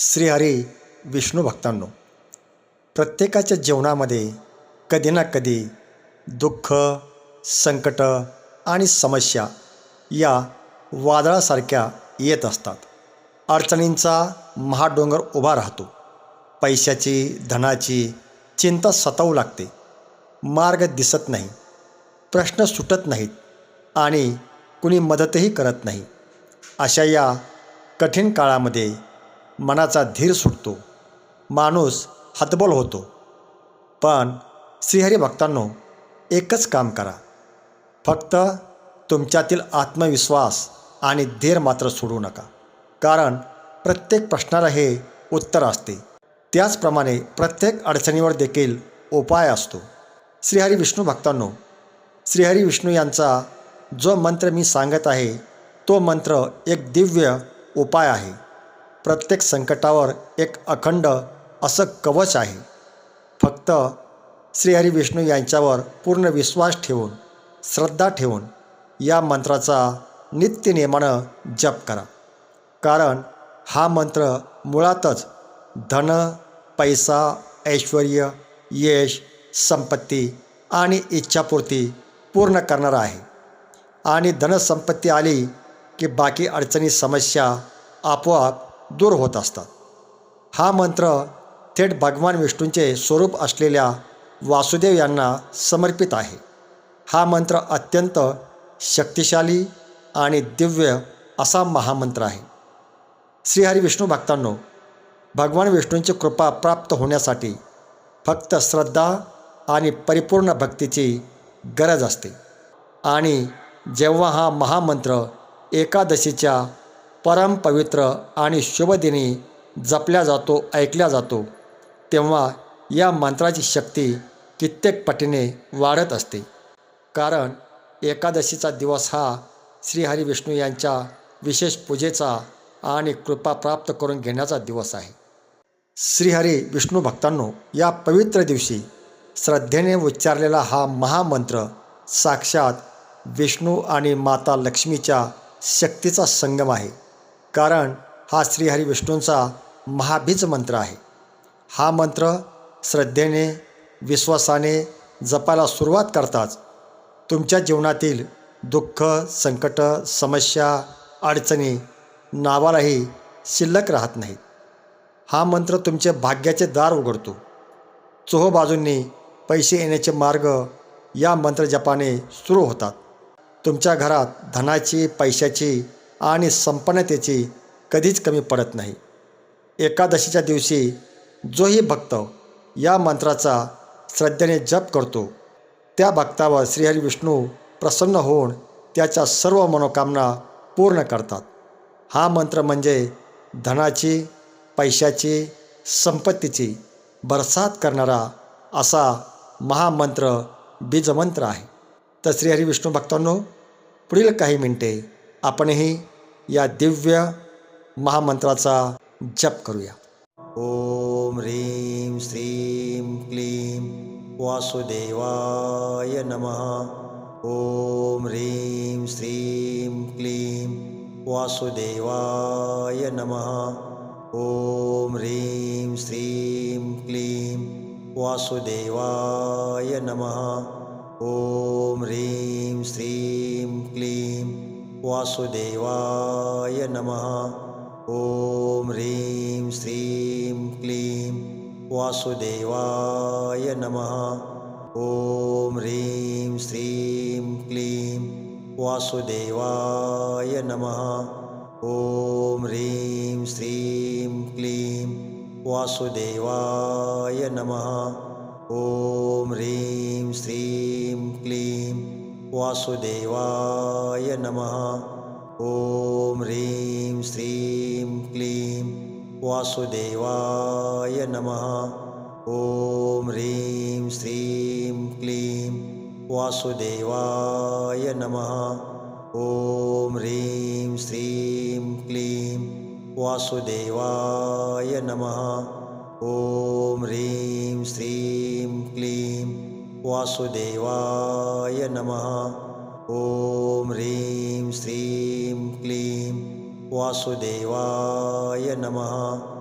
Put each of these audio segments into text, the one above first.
श्रीहरी विष्णू भक्तांनो, प्रत्येकाच्या जीवनामध्ये कधी ना कधी दुःख, संकट आणि समस्या या वादळासारख्या येत असतात. अडचणींचा महाडोंगर उभा राहतो. पैशाची, धनाची चिंता सतावू लागते. मार्ग दिसत नाही, प्रश्न सुटत नाहीत आणि कुणी मदतही करत नाही. अशा या कठीण काळामध्ये मनाचा धीर सुटतो, माणूस हतबल होतो. पण श्रीहरी भक्तांनो, एकच काम करा, फक्त तुमच्यातील आत्मविश्वास आणि धीर मात्र सोडू नका. कारण प्रत्येक प्रश्नाला हे उत्तर असते. त्याचप्रमाणे प्रत्येक अडचणीवर देखील उपाय असतो. श्रीहरी विष्णू भक्तांनो, श्रीहरी विष्णू यांचा जो मंत्र मी सांगत आहे तो मंत्र एक दिव्य उपाय आहे. प्रत्येक संकटावर एक अखंड असं कवच आहे. फक्त श्रीहरी विष्णू यांच्यावर पूर्ण विश्वास ठेवून, श्रद्धा ठेवून या मंत्राचा नित्यनेमानं जप करा. कारण हा मंत्र मुळातच धन, पैसा, ऐश्वर्य, यश, संपत्ती आणि इच्छापूर्ती पूर्ण करणारा आहे. आणि धनसंपत्ती आली की बाकी अडचणी, समस्या आपोआप दूर होत असतात. हा मंत्र थेट भगवान विष्णूंचे स्वरूप असलेल्या वासुदेव यांना समर्पित आहे. हा मंत्र अत्यंत शक्तिशाली आणि दिव्य असा महामंत्र आहे. श्रीहरी विष्णू भक्तांनो, भगवान विष्णूंची कृपा प्राप्त होण्यासाठी फक्त श्रद्धा आणि परिपूर्ण भक्तीची गरज असते. आणि जेव्हा हा महामंत्र एकादशीच्या परमपवित्र आणि शुभ दिनी जपला जातो, ऐकला जातो, तेव्हा या मंत्राची शक्ती कित्येक पटीने वाढत असते. कारण एकादशीचा दिवस हा श्रीहरी विष्णू यांच्या विशेष पूजेचा आणि कृपा प्राप्त करून घेण्याचा दिवस आहे. श्रीहरी विष्णू भक्तांनो, या पवित्र दिवशी श्रद्धेने उच्चारलेला हा महामंत्र साक्षात विष्णू आणि माता लक्ष्मीच्या शक्तीचा संगम आहे. कारण हा श्रीहरी विष्णूंचा महाबीज मंत्र आहे. हा मंत्र श्रद्धेने, विश्वासाने जपायला सुरुवात करताच तुमच्या जीवनातील दुःख, संकट, समस्या, अडचणी नावालाही शिल्लक राहत नाहीत. हा मंत्र तुमचे भाग्याचे दार उघडतो. चोहोबाजूंनी पैसे येण्याचे मार्ग या मंत्रजपाने सुरू होतात. तुमच्या घरात धनाची, पैशाची आणि संपन्नतेची कधीच कमी पडत नाही. एकादशीच्या दिवशी जोही भक्त या मंत्राचा श्रद्धेने जप करतो, त्या भक्तावर श्रीहरी विष्णू प्रसन्न होऊन त्याच्या सर्व मनोकामना पूर्ण करतात. हा मंत्र म्हणजे धनाची, पैशाची, संपत्तीची बरसात करणारा असा महामंत्र, बीजमंत्र आहे. तर श्रीहरी विष्णू भक्तांनो, पुढील काही मिनिटे आपणही या दिव्य महामंत्राचा जप करूया. ओम ह्रीं श्रीं क्लीं वासुदेवाय नमः. ओम ह्रीं श्रीं क्लीं वासुदेवाय नमः. ओम ह्रीं श्रीं क्लीं वासुदेवाय नमः. ओम ह्रीं श्रीं क्लीं वासुदेवाय नमः. ओम ह्रीं श्रीं क्लीं वासुदेवाय नमः. ओम ह्रीं श्रीं क्लीं वासुदेवाय नमः. ओम ह्रीं श्रीं क्लीं वासुदेवाय नमः. ओम ह्रीं श्रीं क्लीं वासुदेवाय नमः. ओम ह्रीं श्रीं क्लीं वासुदेवाय नमः. ओम ह्रीं श्रीं क्लीं वासुदेवाय नमः. ओम ह्रीं श्रीं क्लीं वासुदेवाय नमः. ओम ह्रीं श्रीं क्लीं वासुदेवाय नमः. ओम ह्रीं श्रीं क्लीं वासुदेवाय नमः.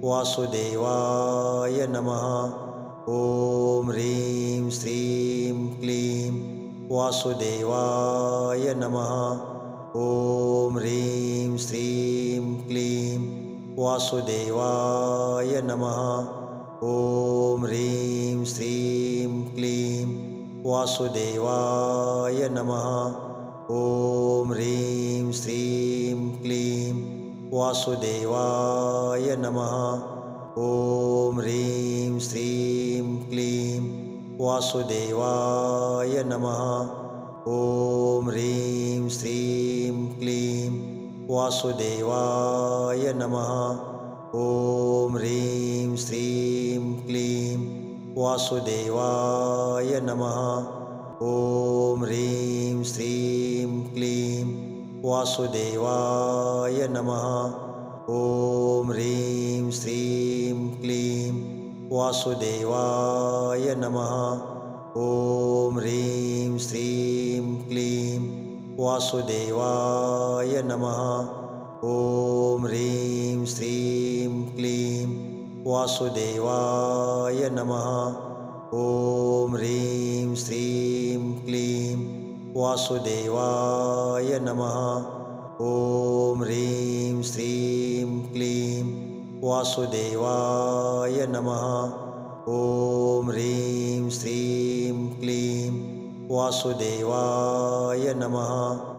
वासुदेवाय नमः. ॐ ह्रीं श्रीं क्लीं वासुदेवाय नमः. ॐ ह्रीं श्रीं क्लीं वासुदेवाय नमः. ॐ ह्रीं श्रीं क्लीं वासुदेवाय नमः. ॐ ह्रीं श्रीं क्लीं वासुदेवाय नमः. ॐ ह्रीं श्रीं क्लीं वासुदेवाय नमः. ॐ ह्रीं श्रीं क्लीं वासुदेवाय नमः. ॐ ह्रीं श्रीं क्लीं वासुदेवाय नमः. ॐ ह्रीं श्रीं क्लीं वासुदेवाय नमः. ॐ ह्रीं श्रीं क्लीं वासुदेवाय नमः. ॐ ह्रीं श्रीं क्लीं वासुदेवाय नमः. ॐ ह्रीं श्रीं क्लीं वासुदेवाय नमः. ॐ ह्रीं श्रीं क्लीं वासुदेवाय नमः. ॐ ह्रीं श्रीं क्लीं वासुदेवाय नमः. ॐ ह्रीं श्रीं क्लीं वासुदेवाय नमः.